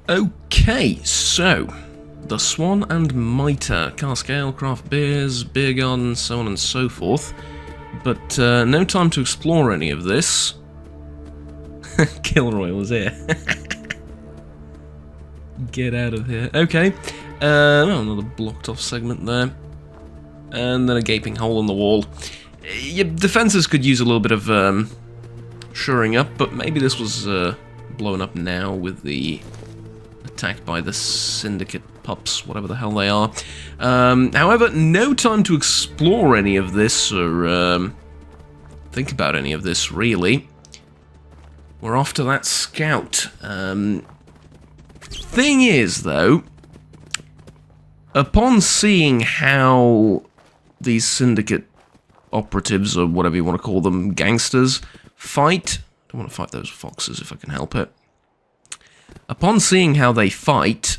Okay, so the Swan and Mitre, cask ale, craft beers, beer garden, so on and so forth. But no time to explore any of this. Kilroy was here. Get out of here. Okay, another blocked off segment there. And then a gaping hole in the wall. Your defences could use a little bit of shoring up, but maybe this was blown up now with the attack by the Syndicate pups, whatever the hell they are. However, no time to explore any of this or think about any of this, really. We're off to that scout. Thing is, though, upon seeing how these Syndicate operatives, or whatever you want to call them, gangsters, fight... I don't want to fight those foxes if I can help it. Upon seeing how they fight...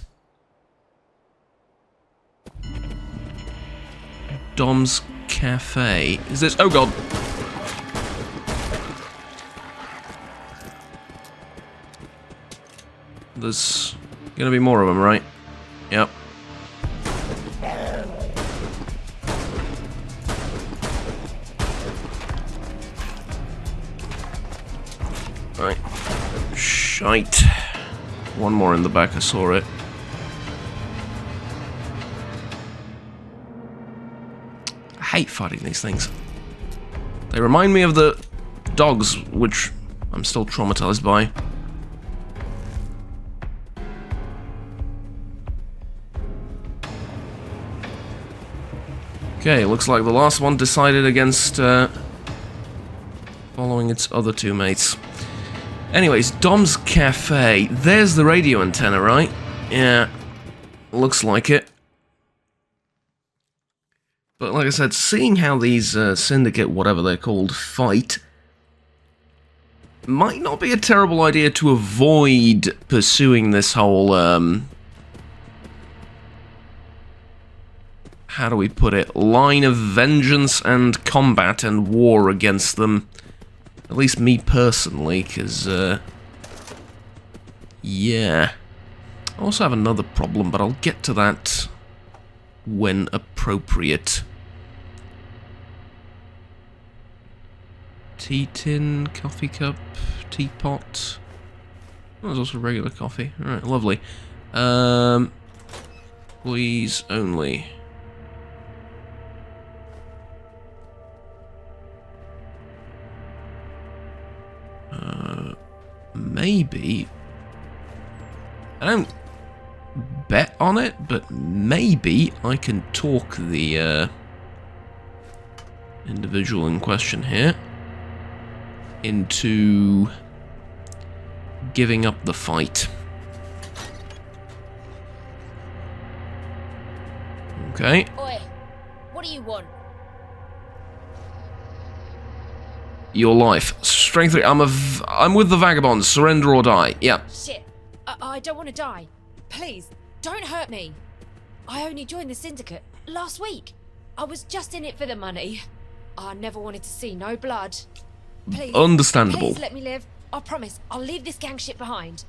Dom's Cafe... Is this... Oh god! There's gonna be more of them, right? Yep. Right. Shite. One more in the back, I saw it. I hate fighting these things. They remind me of the dogs, which I'm still traumatized by. Okay, looks like the last one decided against following its other two mates. Anyways, Dom's Cafe. There's the radio antenna, right? Yeah, looks like it. But like I said, seeing how these Syndicate, whatever they're called, fight, might not be a terrible idea to avoid pursuing this whole, how do we put it, line of vengeance and combat and war against them. At least me personally, because, yeah. I also have another problem, but I'll get to that when appropriate. Tea tin, coffee cup, teapot. Oh, there's also regular coffee. Alright, lovely. Please only. Maybe. I don't bet on it, but maybe I can talk the individual in question here into giving up the fight. Okay. Oi, what do you want? Your life. Strength 3. I'm with the vagabonds. Surrender or die. Yeah. Shit. I don't want to die. Please, don't hurt me. I only joined the Syndicate last week. I was just in it for the money. I never wanted to see no blood. Please. Understandable. Please let me live. I promise. I'll leave this gang shit behind.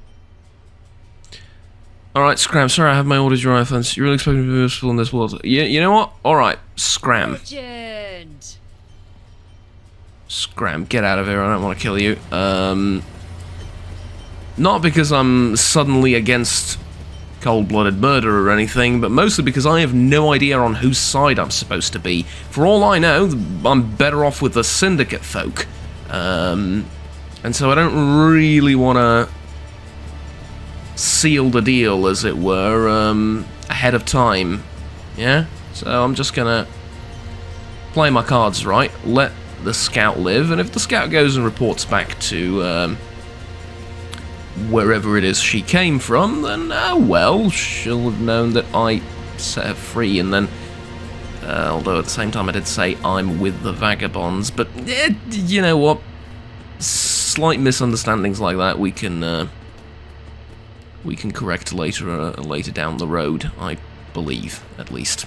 Alright, Scram. Sorry I have my orders your offense. You really expect me to be useful in this world? You know what? Alright, Scram. Legend. Scram, get out of here, I don't want to kill you. Not because I'm suddenly against cold-blooded murder or anything, but mostly because I have no idea on whose side I'm supposed to be. For all I know, I'm better off with the Syndicate folk. And so I don't really want to seal the deal, as it were, ahead of time. Yeah? So I'm just gonna play my cards right, let the scout live, and if the scout goes and reports back to wherever it is she came from, then well, she'll have known that I set her free. And then although at the same time I did say I'm with the vagabonds, but you know what, slight misunderstandings like that we can correct later down the road, I believe, at least.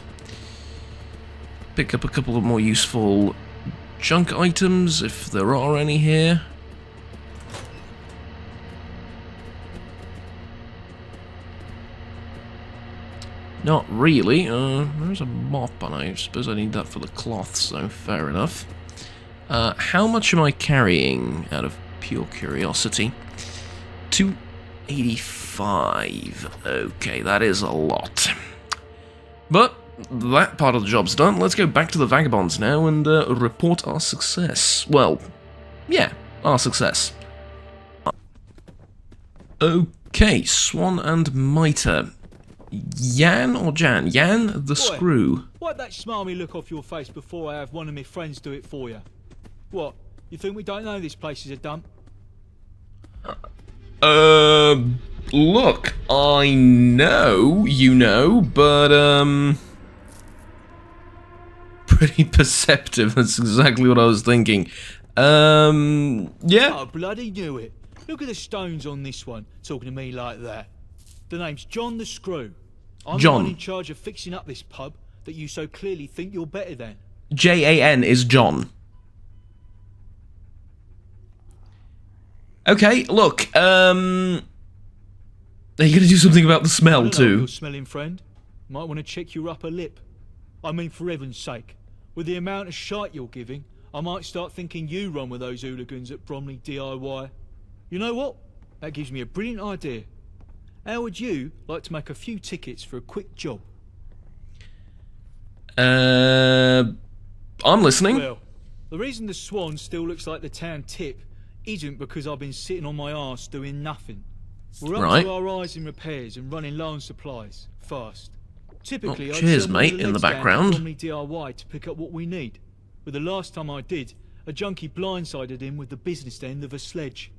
Pick up a couple of more useful junk items, if there are any here. Not really. There's a mop, and I suppose I need that for the cloth, so fair enough. How much am I carrying, out of pure curiosity? 285. Okay, that is a lot. But that part of the job's done. Let's go back to the Vagabonds now and report our success. Well, yeah, our success. Okay, Swan and Mitre. Yan or Jan? Yan the Screw. Wipe that smarmy look off your face before I have one of my friends do it for you. What? You think we don't know this place is a dump? Look, I know, you know, but, pretty perceptive, that's exactly what I was thinking. Yeah. I bloody knew it. Look at the stones on this one, talking to me like that. The name's John the Screw. I'm the one in charge of fixing up this pub that you so clearly think you're better than. Jan is John. Okay, look, are you gonna do something about the smell, too? You're smelling, friend. Might want to check your upper lip. I mean, for heaven's sake, with the amount of shite you're giving, I might start thinking you run with those hooligans at Bromley DIY. You know what? That gives me a brilliant idea. How would you like to make a few tickets for a quick job? I'm listening. Well, the reason the Swan still looks like the town tip isn't because I've been sitting on my arse doing nothing. We're up to our eyes in repairs and running low on supplies, fast. Typically, oh, I'd cheers, send mate, one of the in the legs down to background. Bromley DIY to pick up what we need. But the last time I did, a junkie blindsided him with the business end of a sledge.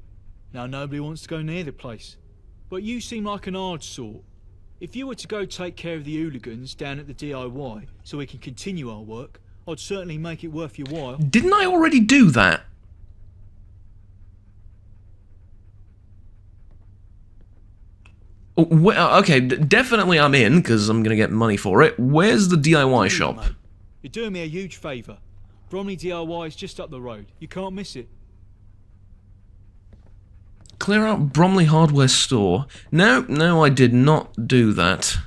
Now nobody wants to go near the place. But you seem like an hard sort. If you were to go take care of the hooligans down at the DIY so we can continue our work, I'd certainly make it worth your while. Didn't I already do that? Oh, okay, definitely I'm in, because I'm going to get money for it. Where's the DIY shop? Mate, you're doing me a huge favour. Bromley DIY is just up the road. You can't miss it. Clear out Bromley Hardware Store. No, I did not do that.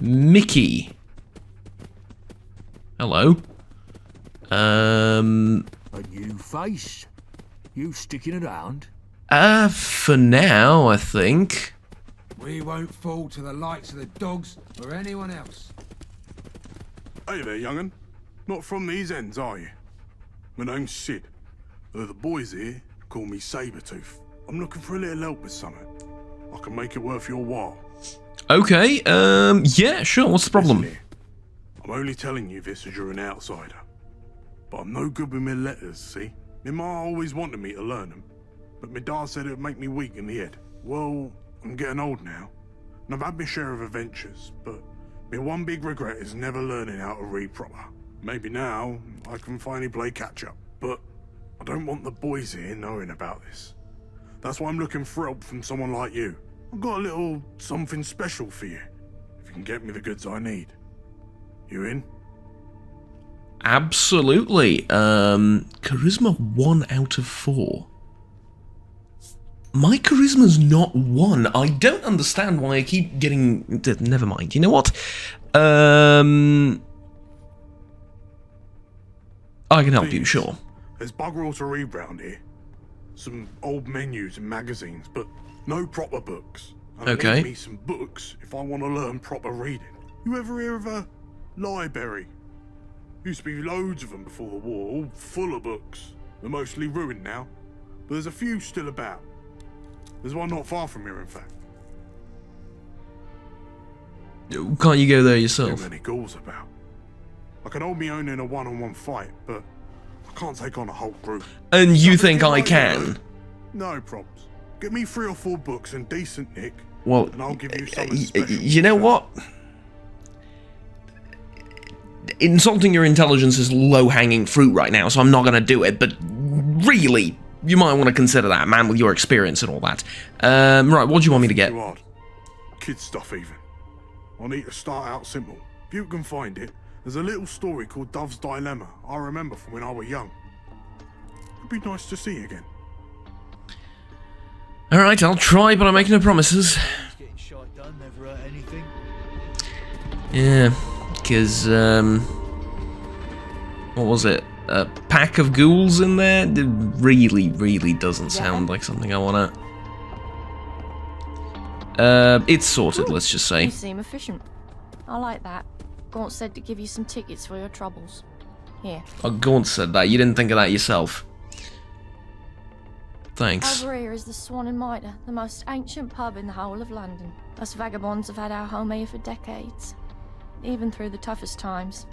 Mickey. Hello. A new face? You sticking around? For now, I think. We won't fall to the likes of the dogs or anyone else. Hey there, young'un. Not from these ends, are you? My name's Sid. The boys here call me Sabretooth. I'm looking for a little help with something. I can make it worth your while. Okay, yeah, sure, what's the problem? Listen here. I'm only telling you this as you're an outsider. But I'm no good with my letters, see? My ma always wanted me to learn them, but my dad said it would make me weak in the head. Well, I'm getting old now, and I've had my share of adventures, but my one big regret is never learning how to read proper. Maybe now I can finally play catch-up, but I don't want the boys here knowing about this. That's why I'm looking for help from someone like you. I've got a little something special for you, if you can get me the goods I need. You in? Absolutely. Charisma 1 out of 4. My charisma's not 1. I don't understand why I keep getting... Never mind. You know what? I can help you, sure. There's bugger all to read round here. Some old menus and magazines, but no proper books. And I Okay. need me some books if I want to learn proper reading. You ever hear of a library? Used to be loads of them before the war, all full of books. They're mostly ruined now, but there's a few still about. There's one not far from here, in fact. Can't you go there Too yourself? many ghouls about. I can hold me own in a one-on-one fight, but I can't take on a whole group. And you think Something I like can? that. No problems. Get me 3 or 4 books and decent nick, Well, and I'll give you something special. you know what? Insulting your intelligence is low-hanging fruit right now, so I'm not going to do it, but really, you might want to consider that, man, with your experience and all that. Right, what do you want me to get? Too hard. Kid stuff, even. I need to start out simple. If you can find it, there's a little story called Dove's Dilemma I remember from when I was young. It'd be nice to see you again. Alright, I'll try, but I make no promises. Getting shite done never hurt anything. Yeah, because, what was it? A pack of ghouls in there? It really doesn't sound like something I want to... it's sorted, let's just say. You seem efficient. I like that. Gaunt said to give you some tickets for your troubles. Here. Oh, Gaunt said that. You didn't think of that yourself. Thanks. Over here is the Swan and Mitre, the most ancient pub in the whole of London. Us vagabonds have had our home here for decades, even through the toughest times.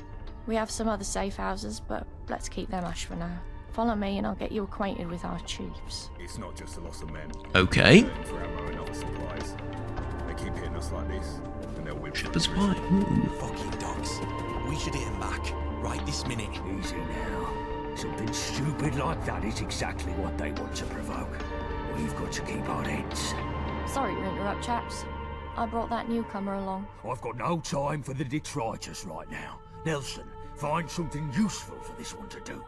We have some other safe houses, but let's keep them hush for now. Follow me and I'll get you acquainted with our chiefs. It's not just a loss of men. Okay. For ammo and other supplies. They keep hitting us like this, and they'll whip Shepherd's pie. Ooh. Fucking dogs. We should hit him back. Right this minute. Easy now. Something stupid like that is exactly what they want to provoke. We've got to keep our heads. Sorry to interrupt, chaps. I brought that newcomer along. I've got no time for the detritus right now. Nelson, find something useful for this one to do.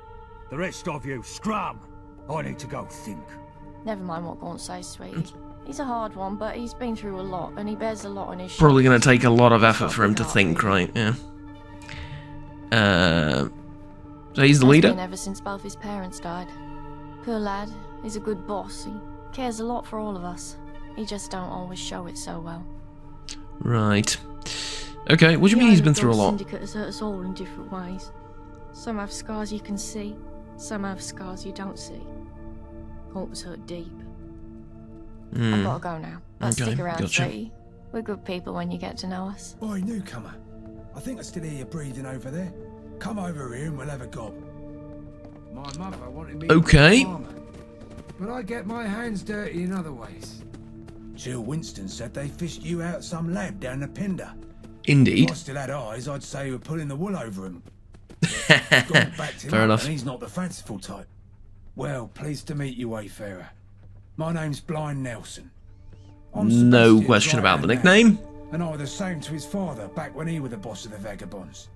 The rest of you, scram! I need to go think. Never mind what Gaunt says, sweetie. He's a hard one, but he's been through a lot, and he bears a lot on his Probably going shoulders. to take a lot of effort Got for him big to heart, think, really. right? Yeah. So he's the Has leader? been ever since both his parents died. Poor lad, he's a good boss. He cares a lot for all of us. He just don't always show it so well. Right. Okay, what do you mean he's been through a lot? The syndicate has hurt us all in different ways. Some have scars you can see, some have scars you don't see. Gaunt was hurt deep. I've got to go now. But Okay, stick around, gotcha. sweetie. We're good people when you get to know us. Boy, newcomer. I think I still hear you breathing over there. Come over here and we'll have a gob. My mother wanted me Okay. to be a farmer, but I get my hands dirty in other ways. Jill Winston said they fished you out some lab down the Pender. Indeed. If I still had eyes, I'd say you were pulling the wool over him. God backed him Fair up, enough. and he's not the fanciful type. Well, pleased to meet you, Wayfarer. My name's Blind Nelson. I'm No Sebastian's question about the right-hand man, nickname. and I was the same to his father back when he was the boss of the vagabonds.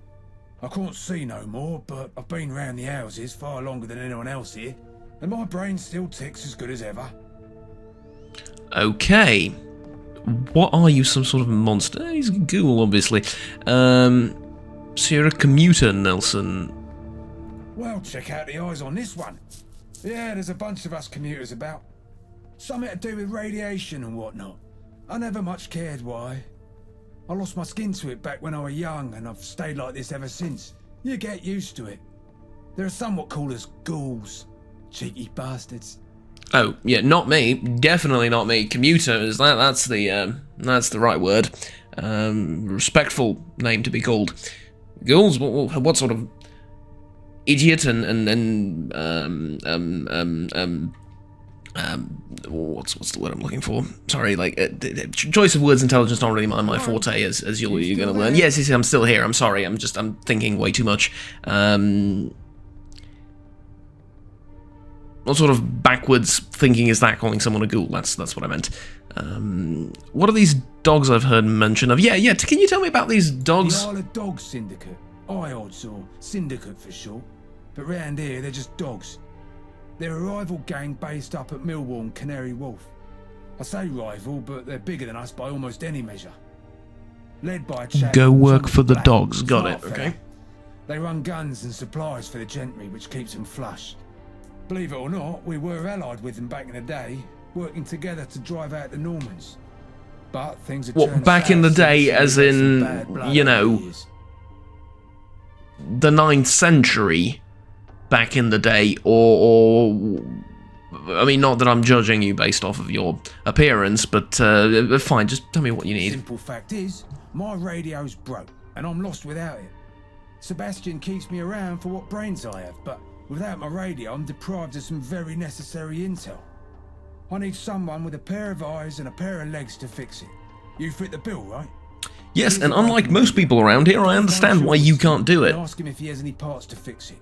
I can't see no more, but I've been round the houses far longer than anyone else here, and my brain still ticks as good as ever. Okay. What are you, some sort of monster? He's a ghoul, obviously. So you're a commuter, Nelson. Well, check out the eyes on this one. Yeah, there's a bunch of us commuters about. Something to do with radiation and whatnot. I never much cared why. I lost my skin to it back when I was young, and I've stayed like this ever since. You get used to it. There are some what call us ghouls. Cheeky bastards. Oh, yeah, not me. Definitely not me. Commuter, is that's the right word. Respectful name to be called. Ghouls? What sort of idiot what's the word I'm looking for? Sorry, like choice of words intelligence not really my forte, as you're going to learn. Yes, I'm still here. I'm sorry. I'm thinking way too much. What sort of backwards thinking is that, calling someone a ghoul? That's what I meant. What are these dogs I've heard mention of? Yeah. Can you tell me about these dogs? The Isle of Dogs Syndicate. IODS, or Syndicate for short. But round here, they're just dogs. They're a rival gang based up at Millwall and Canary Wharf. I say rival, but they're bigger than us by almost any measure. Led by a chap... Go called work John for the Black, dogs. Got smart it, fella. okay. They run guns and supplies for the gentry, which keeps them flush. Believe it or not, we were allied with them back in the day, working together to drive out the Normans. But things have What, turned back in south the day, since as we've had some in, bad blood you over know, the years. the 9th century back in the day, or I mean, not that I'm judging you based off of your appearance, but fine, just tell me what you need. Simple fact is, my radio's broke, and I'm lost without it. Sebastian keeps me around for what brains I have, but without my radio, I'm deprived of some very necessary intel. I need someone with a pair of eyes and a pair of legs to fix it. You fit the bill, right? Yes, and unlike most people around here, I understand why you can't do it. Ask him if he has any parts to fix it.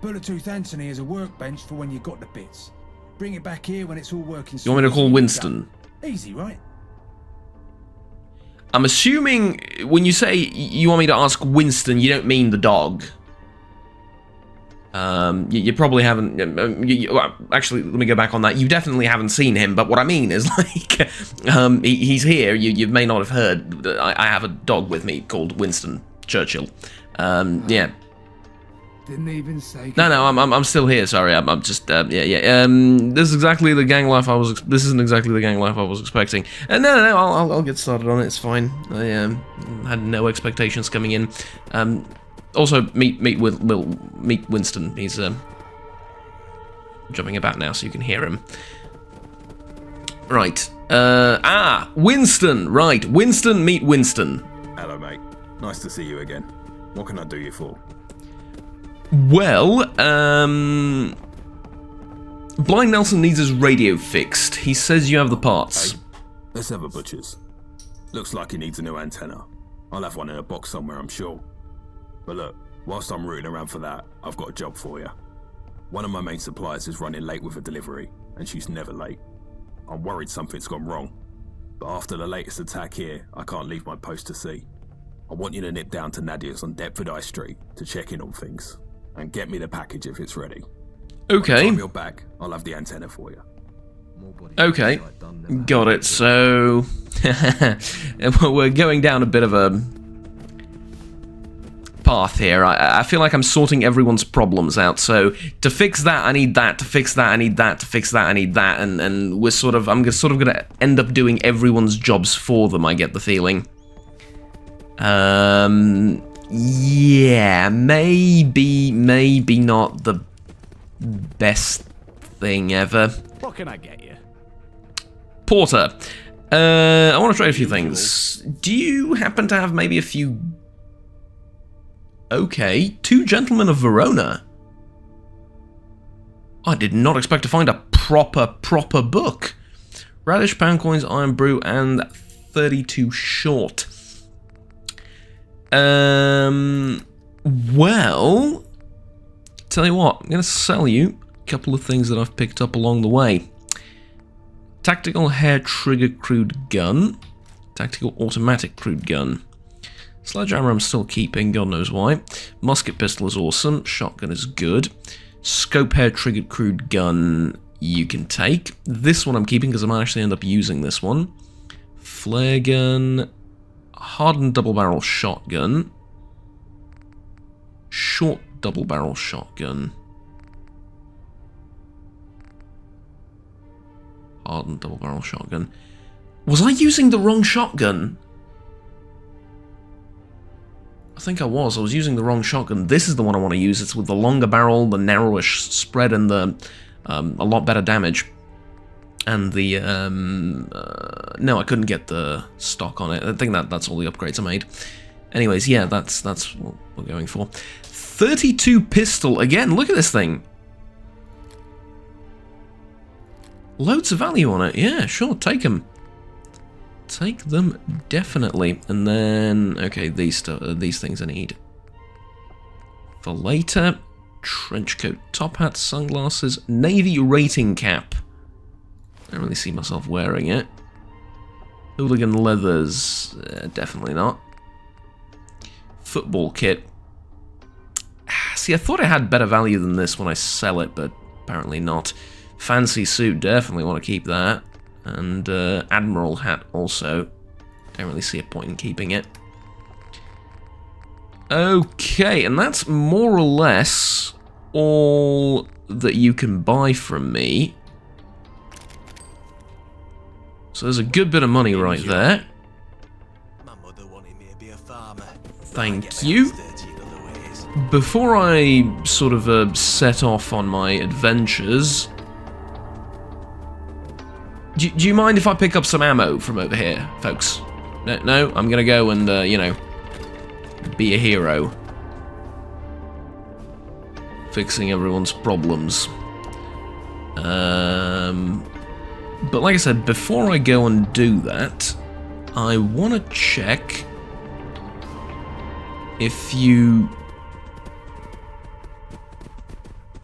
Bullet-Tooth Anthony has a workbench for when you got the bits. Bring it back here when it's all working. You want me to call Winston? Easy, right? I'm assuming when you say you want me to ask Winston, you don't mean the dog. You probably haven't. Well, actually, let me go back on that. You definitely haven't seen him. But what I mean is, like, he's here. You may not have heard. I have a dog with me called Winston Churchill. Yeah. Didn't even say. No, I'm still here. Sorry, I'm just. Yeah. This is exactly the gang life I was. This isn't exactly the gang life I was expecting. No. I'll get started on it. It's fine. I had no expectations coming in. Also, meet Winston. He's jumping about now, so you can hear him. Right. Winston. Right. Winston, meet Winston. Hello, mate. Nice to see you again. What can I do you for? Well, Blind Nelson needs his radio fixed. He says you have the parts. Hey, let's have a butcher's. Looks like he needs a new antenna. I'll have one in a box somewhere, I'm sure. But look, whilst I'm rooting around for that, I've got a job for you. One of my main suppliers is running late with a delivery, and she's never late. I'm worried something's gone wrong. But after the latest attack here, I can't leave my post to sea. I want you to nip down to Nadia's on Deptford High Street to check in on things. And get me the package if it's ready. Okay. By the time you're back, I'll have the antenna for you. Okay. Got it. So we're going down a bit of a path here. I feel like I'm sorting everyone's problems out. So to fix that, I need that. To fix that, I need that. To fix that, I need that. And I'm sort of gonna end up doing everyone's jobs for them. I get the feeling. Yeah, maybe not the best thing ever. What can I get you? Porter, I want to trade a few things. Do you happen to have maybe a few... Okay, 2 Gentlemen of Verona. I did not expect to find a proper book. Radish, pound coins, iron brew, and 32 short. Well, tell you what, I'm going to sell you a couple of things that I've picked up along the way. Tactical hair trigger crude gun. Tactical automatic crude gun. Sledgehammer I'm still keeping, God knows why. Musket pistol is awesome. Shotgun is good. Scope hair triggered crude gun you can take. This one I'm keeping because I might actually end up using this one. Flare gun. Hardened double barrel shotgun. Short double barrel shotgun. Hardened double barrel shotgun. Was I using the wrong shotgun? I think I was. I was using the wrong shotgun. This is the one I want to use. It's with the longer barrel, the narrowish spread, and the a lot better damage. And the no, I couldn't get the stock on it. I think that's all the upgrades I made. Anyways, yeah, that's what we're going for. 32 pistol again. Look at this thing. Loads of value on it. Yeah, sure, take them. Take them definitely. And then okay, these things I need for later. Trench coat, top hat, sunglasses, navy rating cap. I don't really see myself wearing it. Hooligan leathers, definitely not. Football kit. See, I thought it had better value than this when I sell it, but apparently not. Fancy suit, definitely want to keep that. And Admiral hat also. Don't really see a point in keeping it. Okay, and that's more or less all that you can buy from me. So there's a good bit of money right there. My mother wanted me to be a farmer. Thank you. Before I sort of set off on my adventures, do you mind if I pick up some ammo from over here, folks? No, I'm gonna go and, you know, be a hero. Fixing everyone's problems. But like I said, before I go and do that, I want to check if you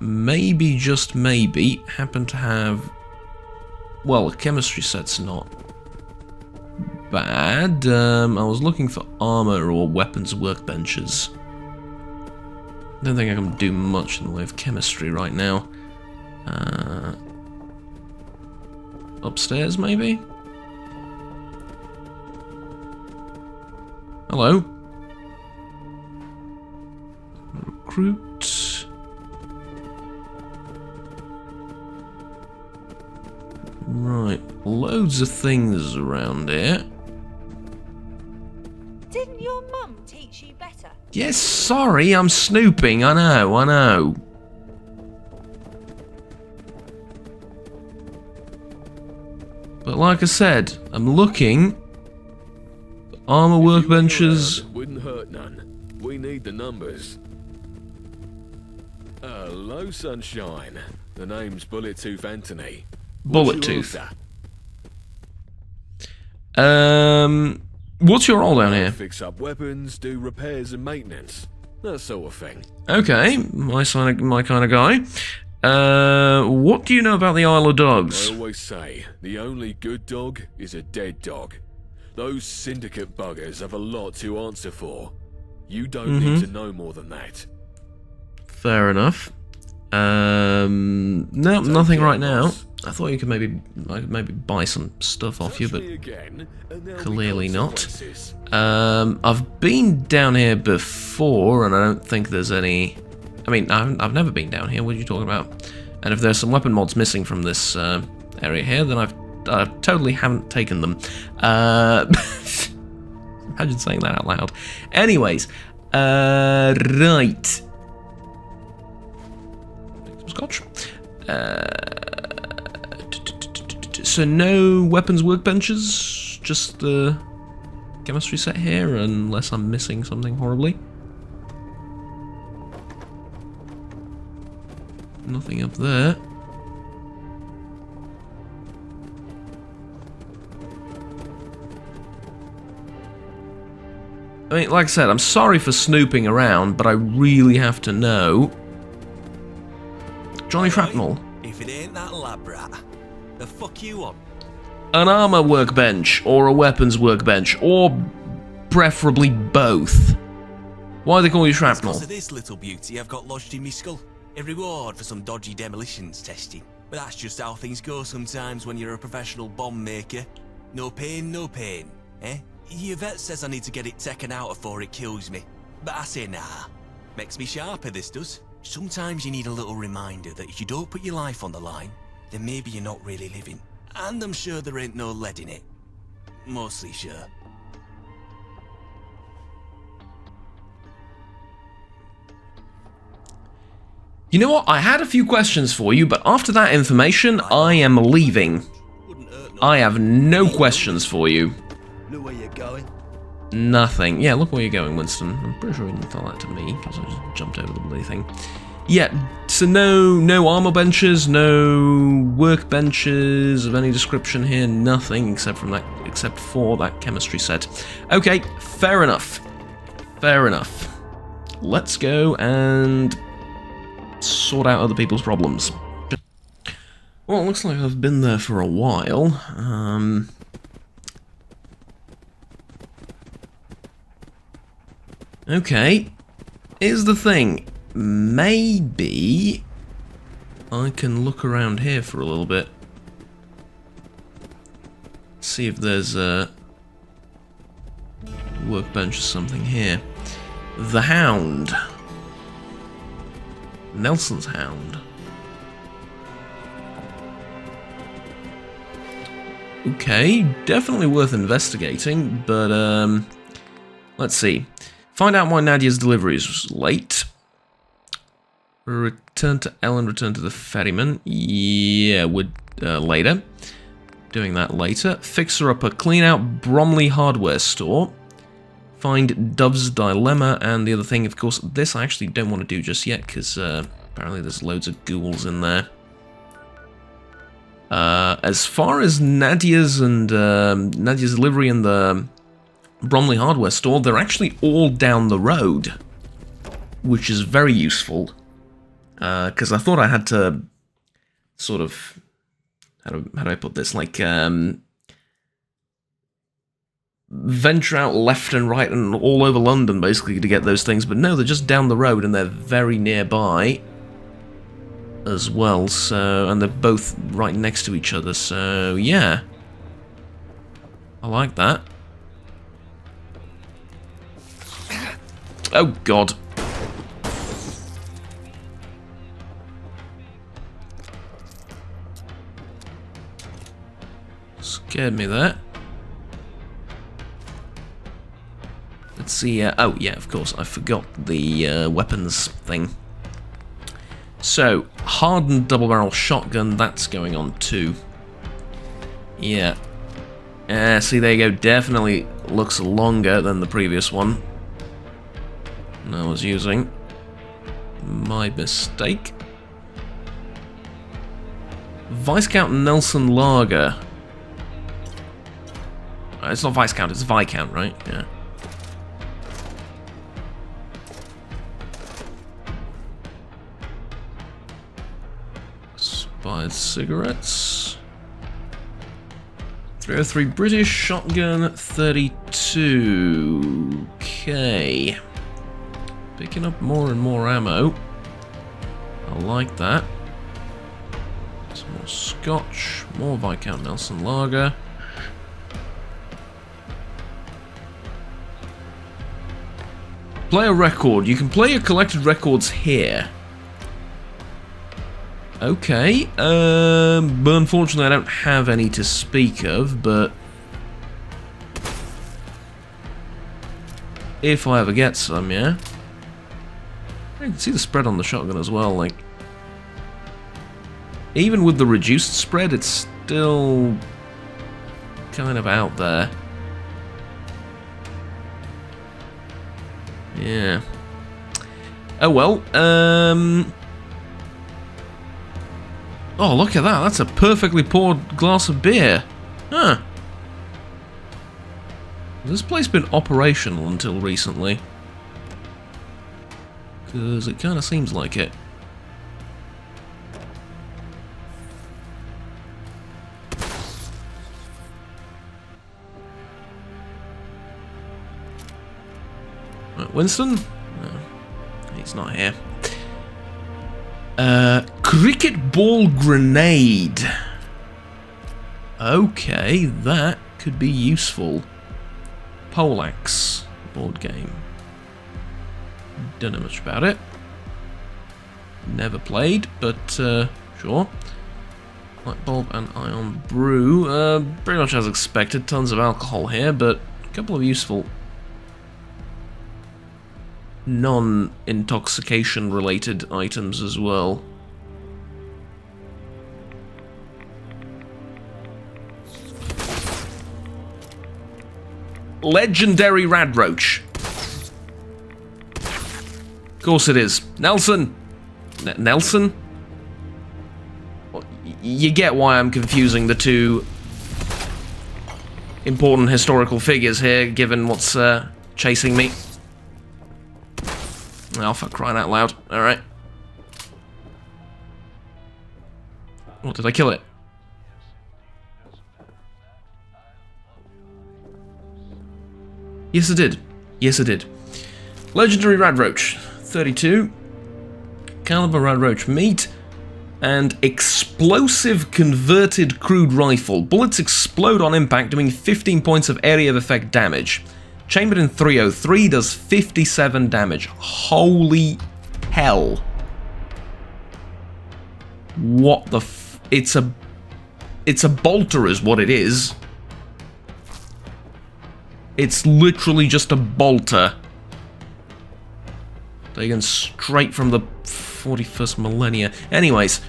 maybe, just maybe, happen to have... Well, a chemistry set's not bad. I was looking for armor or weapons workbenches. don't think I can do much in the way of chemistry right now. Upstairs, maybe? Hello? Recruit. Right, loads of things around here. Didn't your mum teach you better? Yes, sorry, I'm snooping, I know. But like I said, I'm looking. Armor workbenches. Wouldn't hurt none. We need the numbers. Hello, Sunshine. The name's Bullet Tooth Anthony. Bullet Tooth. What's your role down here? Fix up weapons, do repairs and maintenance. That sort of thing. Okay, my kind of guy. What do you know about the Isle of Dogs? I always say, the only good dog is a dead dog. Those syndicate buggers have a lot to answer for. You don't need to know more than that. Fair enough. No, nothing right now. I thought you could maybe buy some stuff off you, but clearly not. I've been down here before, and I don't think there's any. I mean, I've never been down here. What are you talking about? And if there's some weapon mods missing from this area here, then I totally haven't taken them. Imagine saying that out loud. Anyways, right. Some scotch. So no weapons workbenches, just the chemistry set here, unless I'm missing something horribly. Nothing up there. I mean, like I said, I'm sorry for snooping around, but I really have to know. Johnny Shrapnel. If it ain't that lab rat, the fuck you on? An armor workbench, or a weapons workbench, or preferably both. Why do they call you Shrapnel? Because of this little beauty I've got lodged in me skull. A reward for some dodgy demolitions testing. But that's just how things go sometimes when you're a professional bomb maker. No pain, eh? Your vet says I need to get it taken out before it kills me. But I say nah. Makes me sharper, this does. Sometimes you need a little reminder that if you don't put your life on the line, then maybe you're not really living. And I'm sure there ain't no lead in it. Mostly sure. You know what? I had a few questions for you, but after that information, I am leaving. I have no questions for you. Look where you're going. Nothing. Yeah, look where you're going, Winston. I'm pretty sure you didn't tell that to me, because I just jumped over the bloody thing. Yeah, so no armor benches, no workbenches of any description here, nothing except for that chemistry set. Okay, fair enough. Fair enough. Let's go and sort out other people's problems. Well, it looks like I've been there for a while. Okay, here's the thing. Maybe I can look around here for a little bit. See if there's a workbench or something here. The Hound. Nelson's Hound. Okay, definitely worth investigating, but let's see. Find out why Nadia's delivery was late. Return to Ellen, return to the ferryman. Yeah, later. Doing that later. Fix her up a clean out Bromley hardware store. Find Dove's Dilemma, and the other thing, of course, this I actually don't want to do just yet, because apparently there's loads of ghouls in there. As far as Nadia's delivery and the Bromley hardware store, they're actually all down the road, which is very useful, because I thought I had to sort of, how do I put this, like, venture out left and right and all over London, basically, to get those things. But no, they're just down the road, and they're very nearby as well, so... And they're both right next to each other, so yeah. I like that. Oh, God. Scared me there. Let's see, oh yeah, of course, I forgot the weapons thing. So, hardened double-barrel shotgun, that's going on too. Yeah. See, there you go, definitely looks longer than the previous one I was using. My mistake. Viscount Nelson Lager. It's not Viscount, it's Viscount, right? Yeah. Expired cigarettes. 303 British shotgun 32. Okay. Picking up more and more ammo. I like that. Some more scotch, more Viscount Nelson Lager. Play a record. You can play your collected records here. Okay, but unfortunately I don't have any to speak of, but if I ever get some, yeah. I can see the spread on the shotgun as well, like, even with the reduced spread, it's still kind of out there. Yeah. Oh well, oh, look at that. That's a perfectly poured glass of beer. Huh. Has this place been operational until recently? Because it kind of seems like it. Right, Winston? No, he's not here. Cricket ball grenade. Okay, that could be useful. Poleaxe board game. Don't know much about it. Never played, but sure. Light bulb and ion brew. Pretty much as expected. Tons of alcohol here, but a couple of useful non-intoxication related items as well. Legendary Radroach. Of course it is. Nelson! Nelson? Well, you get why I'm confusing the two important historical figures here, given what's chasing me. Oh, for crying out loud. Alright. Oh, did I kill it? Yes, I did. Yes, I did. Legendary Radroach. 32. Caliber Radroach meat. And explosive converted crude rifle. Bullets explode on impact, doing 15 points of area of effect damage. Chambered in 303 does 57 damage. Holy hell. What the f... It's a bolter is what it is. It's literally just a bolter. Taken straight from the 41st millennia. Anyways.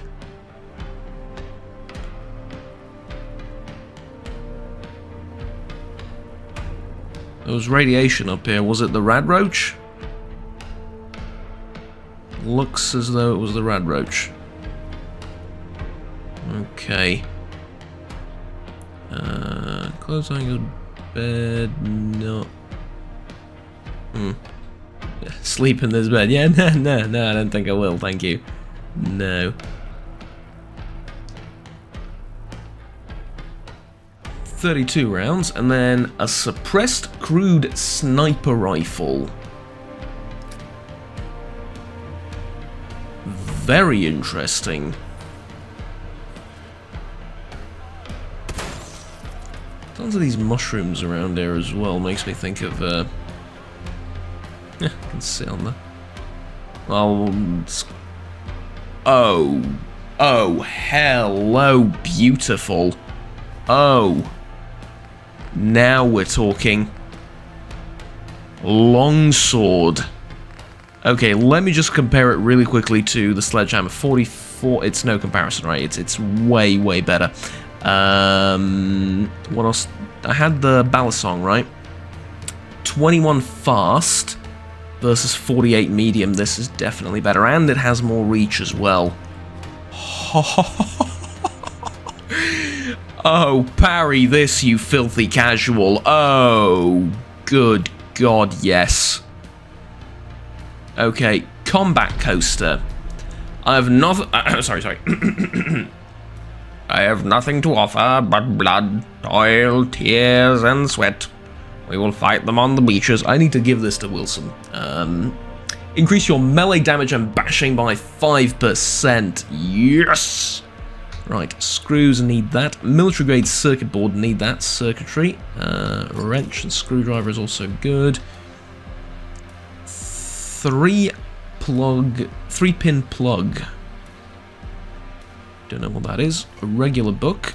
There was radiation up here. Was it the Radroach? Looks as though it was the Radroach. Okay. Close angle bed. No. Sleep in this bed. Yeah, no, I don't think I will. Thank you. No. 32 rounds, and then a suppressed crude sniper rifle. Very interesting. Tons of these mushrooms around here as well. Makes me think of, yeah, I can sit on there. Well, oh, hello, beautiful. Oh, now we're talking. Longsword. Okay, let me just compare it really quickly to the sledgehammer. 44. It's no comparison, right? It's way, way better. What else? I had the Balisong, right? 21 fast versus 48 medium. This is definitely better, and it has more reach as well. Oh, parry this, you filthy casual. Oh, good God, yes. Okay, combat coaster. I have nothing. Sorry. I have nothing to offer but blood, toil, tears, and sweat. We will fight them on the beaches. I need to give this to Wilson. Increase your melee damage and bashing by 5%. Yes! Right, screws need that. Military grade circuit board need that. Circuitry. Wrench and screwdriver is also good. 3-pin plug. Don't know what that is. A regular book.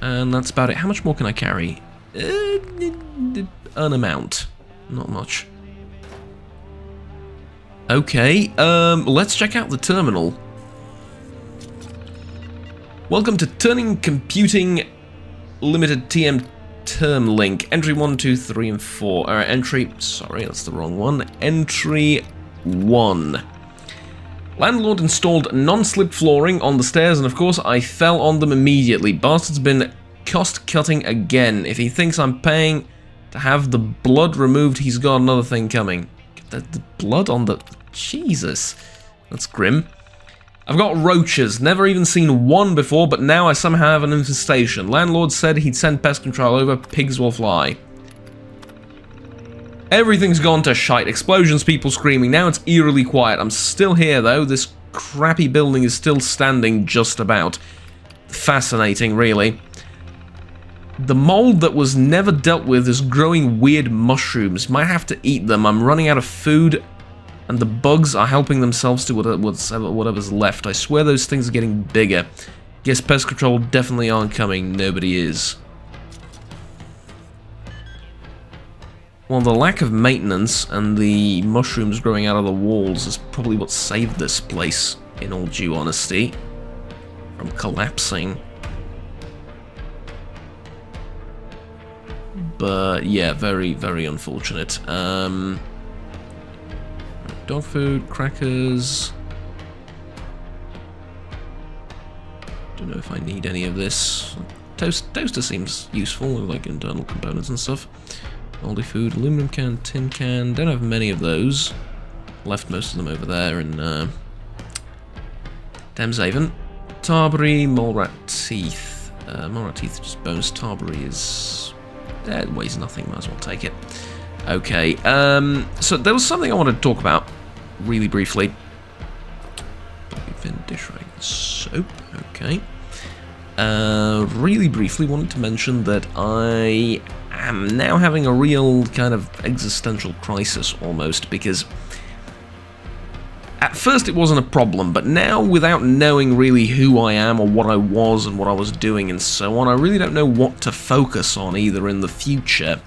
And that's about it. How much more can I carry? An amount. Not much. Okay, let's check out the terminal. Welcome to Turning Computing Limited TM Term Link. Entry 1, 2, 3, and 4. Alright, entry... Sorry, that's the wrong one. Entry 1. Landlord installed non-slip flooring on the stairs, and of course I fell on them immediately. Bastard's been cost-cutting again. If he thinks I'm paying to have the blood removed, he's got another thing coming. The blood on the... Jesus. That's grim. I've got roaches. Never even seen one before, but now I somehow have an infestation. Landlord said he'd send pest control over. Pigs will fly. Everything's gone to shite. Explosions, people screaming. Now it's eerily quiet. I'm still here, though. This crappy building is still standing just about. Fascinating, really. The mold that was never dealt with is growing weird mushrooms. Might have to eat them. I'm running out of food, and the bugs are helping themselves to whatever's left. I swear those things are getting bigger. Guess pest control definitely aren't coming. Nobody is. Well, the lack of maintenance and the mushrooms growing out of the walls is probably what saved this place, in all due honesty, from collapsing. But yeah, very, very unfortunate. Dog food, crackers. Don't know if I need any of this. Toaster seems useful, like internal components and stuff. Moldy food, aluminum can, tin can. Don't have many of those. Left most of them over there in Thameshaven. Tarberry, mole rat teeth. Mole rat teeth just bonus. Tarberry is... it weighs nothing, might as well take it. Okay, so there was something I wanted to talk about really briefly. Dish rag soap, okay. Really briefly wanted to mention that I am now having a real kind of existential crisis almost, because at first it wasn't a problem, but now without knowing really who I am or what I was and what I was doing and so on, I really don't know what to focus on either in the future.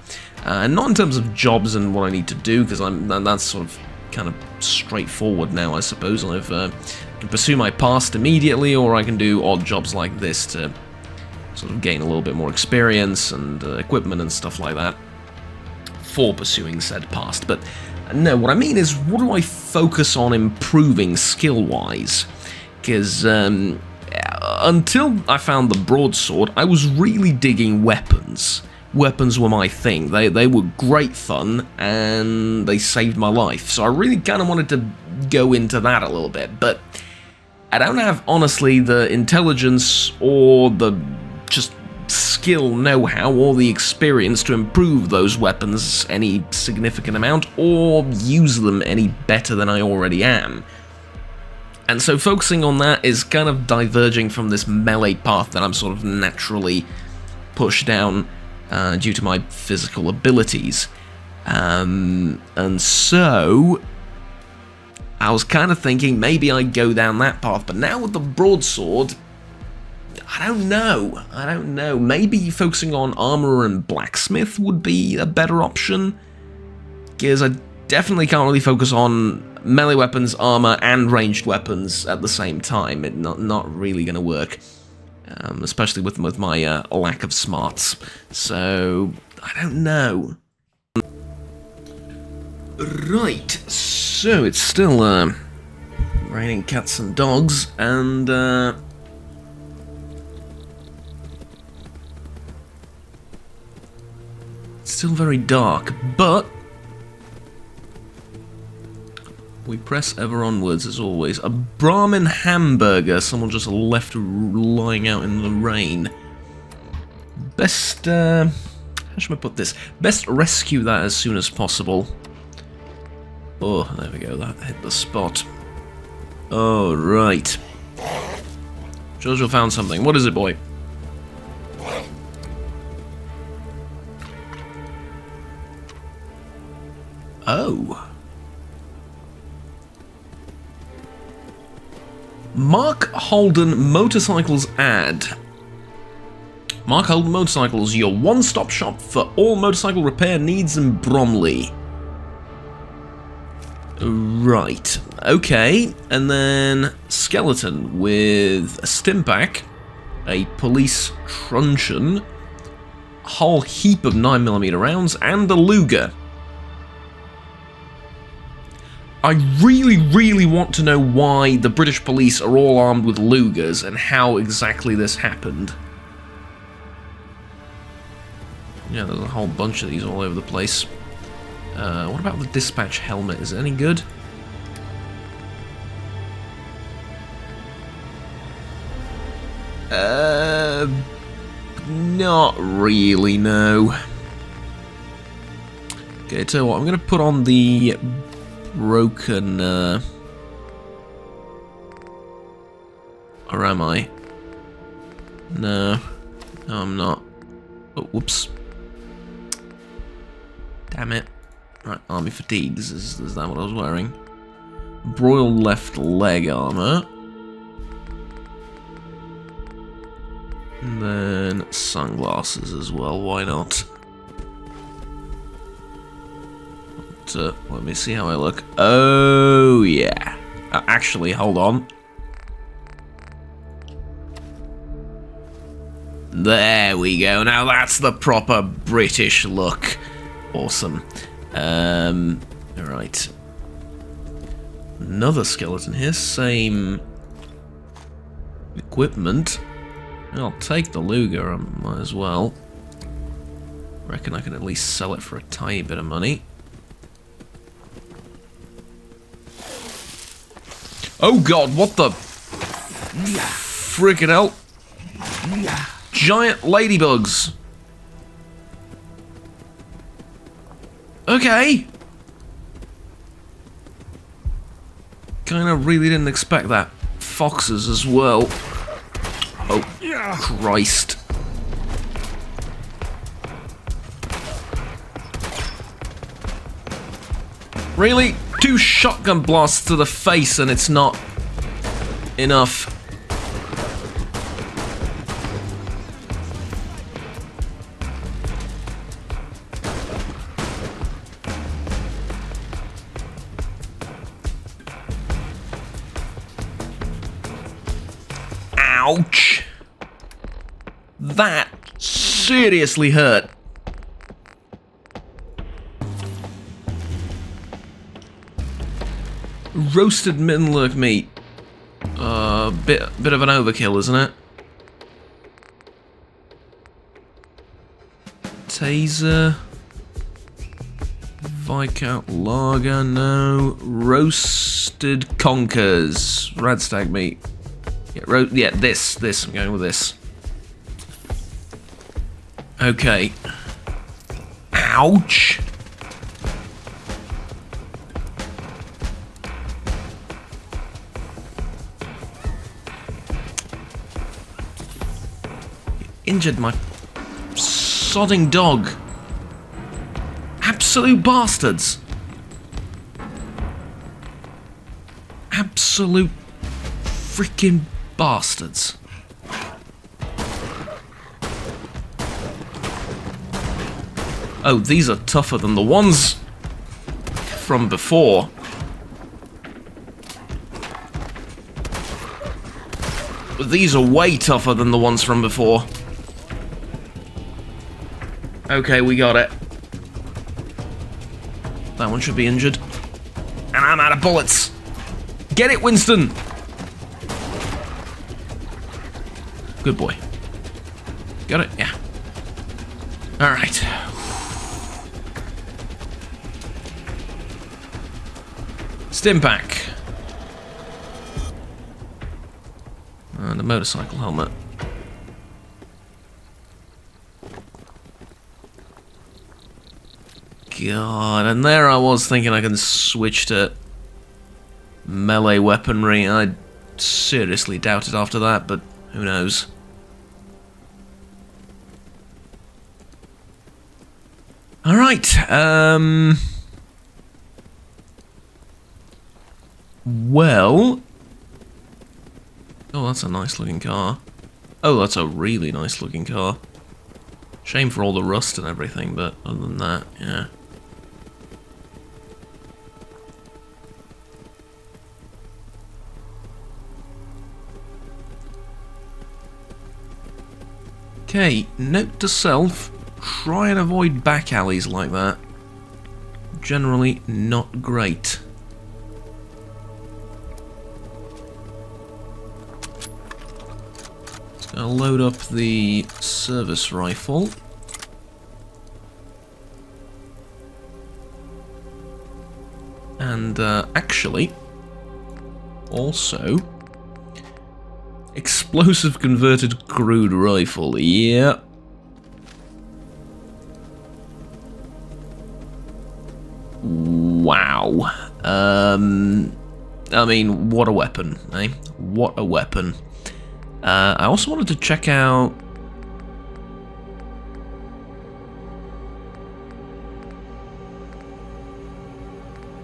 Not in terms of jobs and what I need to do, because that's sort of kind of straightforward now, I suppose. I can pursue my past immediately, or I can do odd jobs like this to sort of gain a little bit more experience and equipment and stuff like that for pursuing said past. But no, what I mean is, what do I focus on improving skill-wise? Because until I found the broadsword, I was really digging weapons. Weapons were my thing. They were great fun, and they saved my life. So I really kind of wanted to go into that a little bit. But I don't have, honestly, the intelligence or the just skill, know-how, or the experience to improve those weapons any significant amount, or use them any better than I already am. And so focusing on that is kind of diverging from this melee path that I'm sort of naturally pushed down due to my physical abilities. And so I was kind of thinking maybe I'd go down that path, but now with the broadsword, I don't know. Maybe focusing on armor and blacksmith would be a better option, because I definitely can't really focus on melee weapons, armor, and ranged weapons at the same time. It's not really going to work, especially with my lack of smarts. So I don't know. Right, so it's still raining cats and dogs, and it's still very dark, but we press ever onwards as always. A Brahmin hamburger, someone just left lying out in the rain. Best, how should I put this? Best rescue that as soon as possible. Oh, there we go, that hit the spot. Oh, right. Jojo found something. What is it, boy? Oh. Mark Holden Motorcycles ad. Mark Holden Motorcycles, your one-stop shop for all motorcycle repair needs in Bromley. Right, okay, and then skeleton with a stimpak, a police truncheon, a whole heap of 9mm rounds, and a Luger. I really want to know why the British police are all armed with Lugers and how exactly this happened. Yeah, there's a whole bunch of these all over the place. What about the dispatch helmet? Is it any good? Not really, no. Okay, tell you what, I'm going to put on the broken, or am I? No, I'm not. Oh, whoops. Damn it. Right, army fatigues, is that what I was wearing? Broiled left leg armor. And then sunglasses as well, why not? But, let me see how I look. Oh, yeah. Actually, hold on. There we go, now that's the proper British look. Awesome. Alright. Another skeleton here, same equipment. I'll take the Luger, I might as well. Reckon I can at least sell it for a tiny bit of money. Oh god, what the frickin' hell? Giant ladybugs. Okay. Kinda really didn't expect that. Foxes as well. Oh, Christ. Really? 2 shotgun blasts to the face and it's not enough. Ouch! That seriously hurt. Roasted Middenlurk meat. Bit of an overkill, isn't it? Taser. Viscount Lager, no. Roasted conkers. Radstag meat. Yeah, this. I'm going with this. Okay. Ouch. Injured my sodding dog. Absolute bastards. Absolute freaking bastards. Oh, these are tougher than the ones from before. These are way tougher than the ones from before. Okay, we got it. That one should be injured. And I'm out of bullets. Get it, Winston! Good boy. Got it? Yeah. Alright. Stimpak. And a motorcycle helmet. God, and there I was thinking I can switch to melee weaponry. I seriously doubted after that, but who knows. Alright, well... Oh, that's a nice looking car. Oh, that's a really nice looking car. Shame for all the rust and everything, but other than that, yeah. Okay, note to self, try and avoid back alleys like that. Generally not great. Just gonna load up the service rifle. And actually, also, explosive converted crude rifle, yeah. Wow. I mean, what a weapon, eh? What a weapon. I also wanted to check out...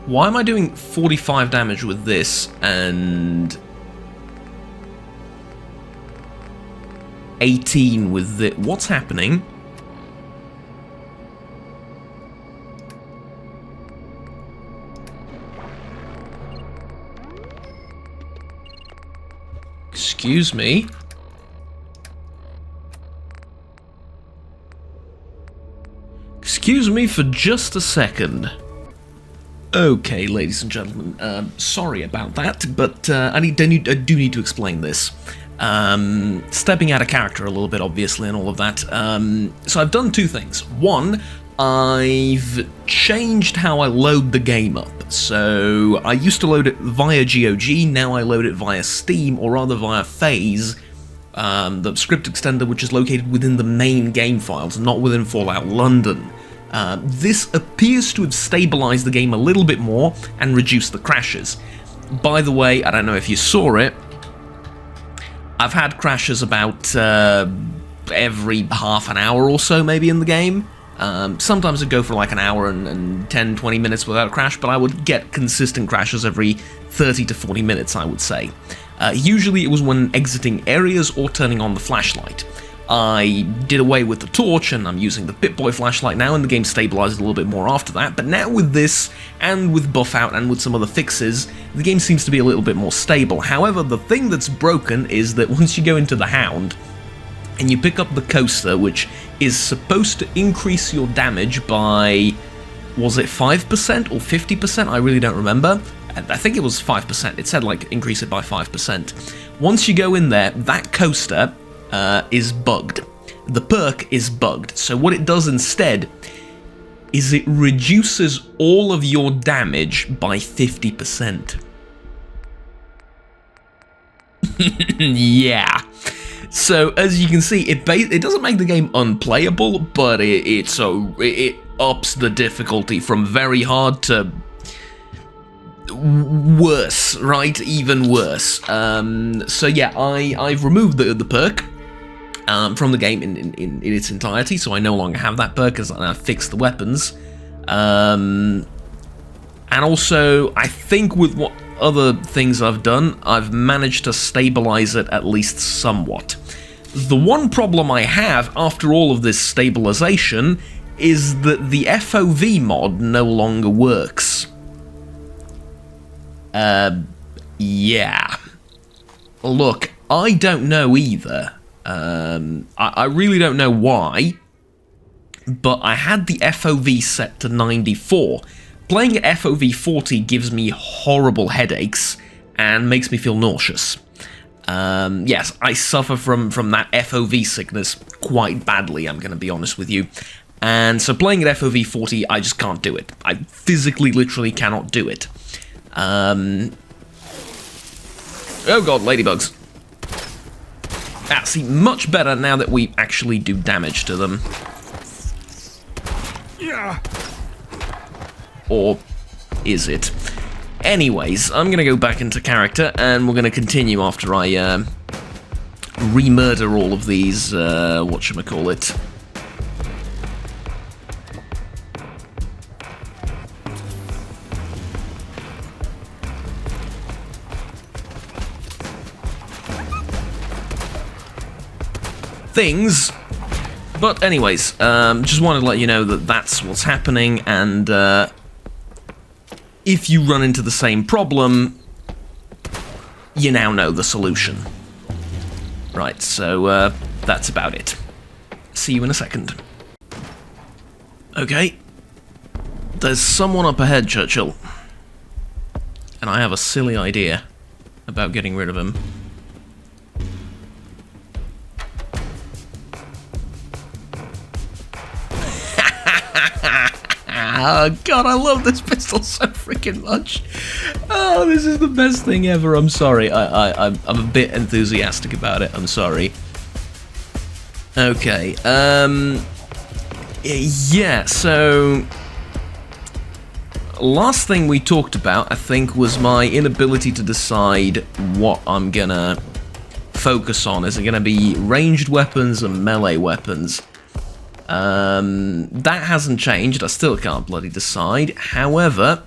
Why am I doing 45 damage with this and 18 with it? What's happening? Excuse me. Excuse me for just a second. Okay, ladies and gentlemen, sorry about that, but I do need to explain this. Stepping out of character a little bit, obviously, and all of that. So I've done two things. One, I've changed how I load the game up. So I used to load it via GOG, now I load it via Steam, or rather via FaZe, the script extender which is located within the main game files, not within Fallout London. This appears to have stabilized the game a little bit more and reduced the crashes. By the way, I don't know if you saw it, I've had crashes about every half an hour or so maybe in the game. Sometimes it'd go for like an hour and 10-20 minutes without a crash, but I would get consistent crashes every 30 to 40 minutes, I would say. Usually it was when exiting areas or turning on the flashlight. I did away with the torch, and I'm using the Pip-Boy flashlight now, and the game stabilized a little bit more after that, but now with this, and with Buffout, and with some other fixes, the game seems to be a little bit more stable. However, the thing that's broken is that once you go into the Hound, and you pick up the coaster, which is supposed to increase your damage by, was it 5% or 50%? I really don't remember. I think it was 5%. It said, like, increase it by 5%. Once you go in there, that coaster is bugged. The perk is bugged. So what it does instead is it reduces all of your damage by 50%. Yeah. So as you can see, it doesn't make the game unplayable, but it ups the difficulty from very hard to worse, right? Even worse. So yeah, I've removed the perk from the game in its entirety, so I no longer have that perk as I fixed the weapons. And also, I think with what other things I've done, I've managed to stabilize it at least somewhat. The one problem I have after all of this stabilization is that the FOV mod no longer works. Yeah. Look, I don't know either. I really don't know why, but I had the FOV set to 94. Playing at FOV 40 gives me horrible headaches and makes me feel nauseous. Yes, I suffer from that FOV sickness quite badly, I'm going to be honest with you. And so playing at FOV 40, I just can't do it. I physically, literally cannot do it. Oh god, ladybugs. Ah, see, much better now that we actually do damage to them. Yeah. Or is it? Anyways, I'm gonna go back into character, and we're gonna continue after I re-murder all of these, whatchamacallit. Things. But anyways, just wanted to let you know that that's what's happening, and if you run into the same problem, you now know the solution. Right, so that's about it. See you in a second. Okay. There's someone up ahead, Churchill. And I have a silly idea about getting rid of him. Oh god, I love this pistol so freaking much. Oh, this is the best thing ever. I'm sorry. I'm a bit enthusiastic about it. I'm sorry. Okay. Yeah, so last thing we talked about, I think, was my inability to decide what I'm gonna focus on. Is it gonna be ranged weapons and melee weapons? That hasn't changed. I still can't bloody decide. However,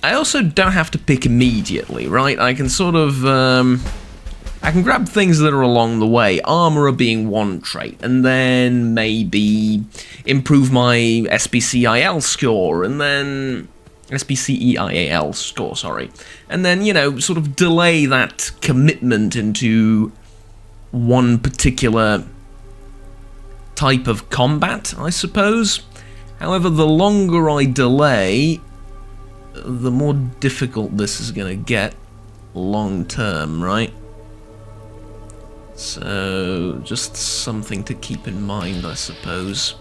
I also don't have to pick immediately, right? I can sort of, I can grab things that are along the way. Armorer being one trait, and then maybe improve my SPCIL score, and then SPCEIAL score, sorry. And then, you know, sort of delay that commitment into one particular type of combat, I suppose. However, the longer I delay, the more difficult this is going to get long term, right? So, just something to keep in mind, I suppose.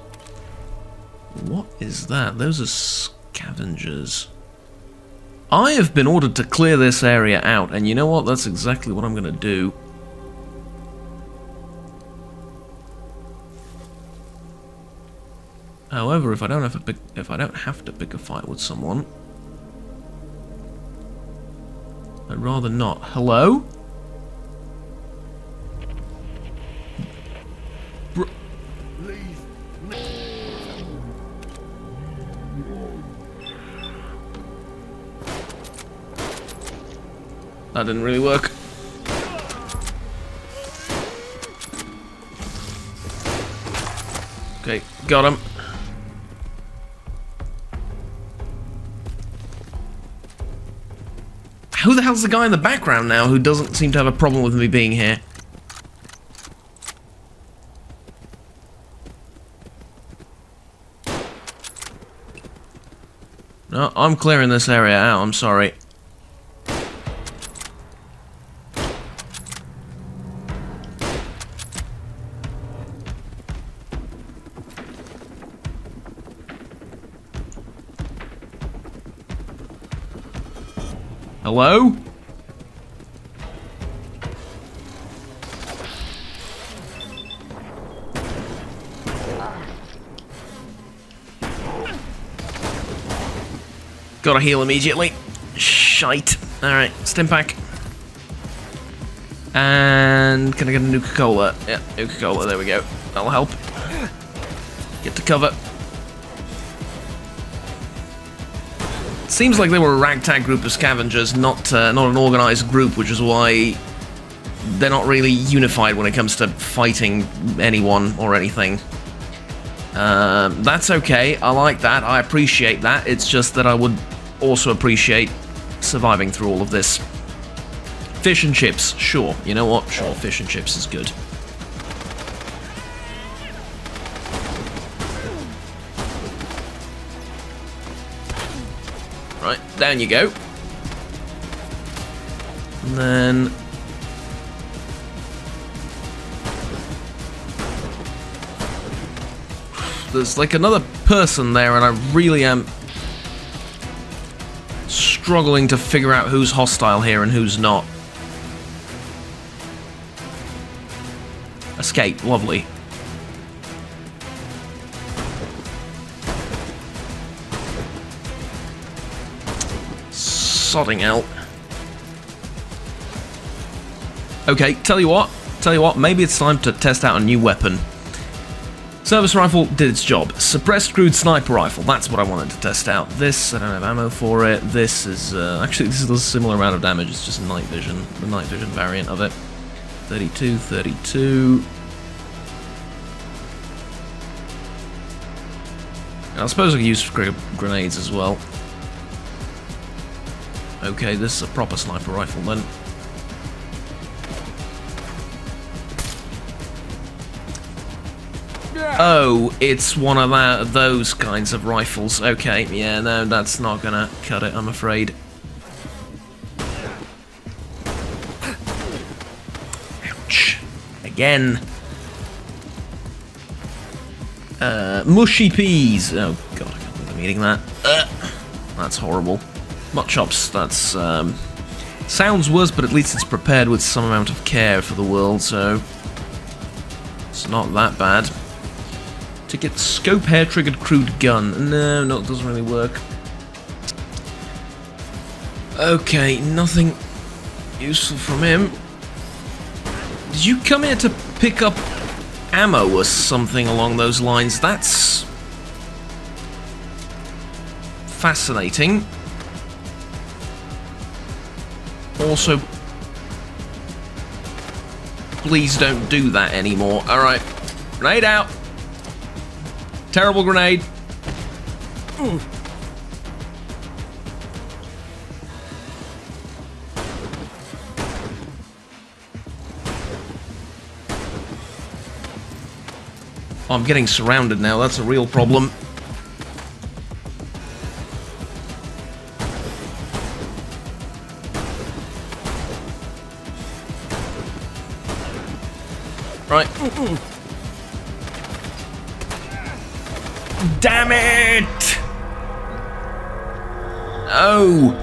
What is that? Those are scavengers. I have been ordered to clear this area out, and you know what? That's exactly what I'm going to do. However, if I don't have to pick a fight with someone, I'd rather not. Hello? That didn't really work. Okay, got him. Who the hell's the guy in the background now who doesn't seem to have a problem with me being here? No, I'm clearing this area out, I'm sorry. Hello? Gotta heal immediately. Shite. Alright, Stimpack. And can I get a Nuka-Cola? Yeah, Nuka-Cola, there we go. That'll help. Get to cover. Seems like they were a ragtag group of scavengers, not an organized group, which is why they're not really unified when it comes to fighting anyone or anything. That's okay. I like that. I appreciate that. It's just that I would also appreciate surviving through all of this. Fish and chips, sure. You know what? Sure, fish and chips is good. Right, down you go. And then... there's like another person there, and I really am struggling to figure out who's hostile here and who's not. Escape, lovely. Sodding out. Okay, tell you what, maybe it's time to test out a new weapon. Service rifle did its job. Suppressed crude sniper rifle, that's what I wanted to test out. This, I don't have ammo for it. This is, actually this is a similar amount of damage, it's just night vision, the night vision variant of it. 32, 32. I suppose I could use grenades as well. Okay, this is a proper sniper rifle then. Oh, it's one of those kinds of rifles. Okay, yeah, no, that's not gonna cut it, I'm afraid. Ouch. Again. Mushy peas. Oh god, I can't believe I'm eating that. That's horrible. Mutton chops, that's, sounds worse, but at least it's prepared with some amount of care for the world, so it's not that bad. To get scope hair-triggered crude gun. No, it doesn't really work. Okay, nothing useful from him. Did you come here to pick up ammo or something along those lines? That's fascinating. Also, please don't do that anymore. Alright, grenade out. Terrible grenade. Ooh. Oh, I'm getting surrounded now, that's a real problem. Right. Damn it! Oh!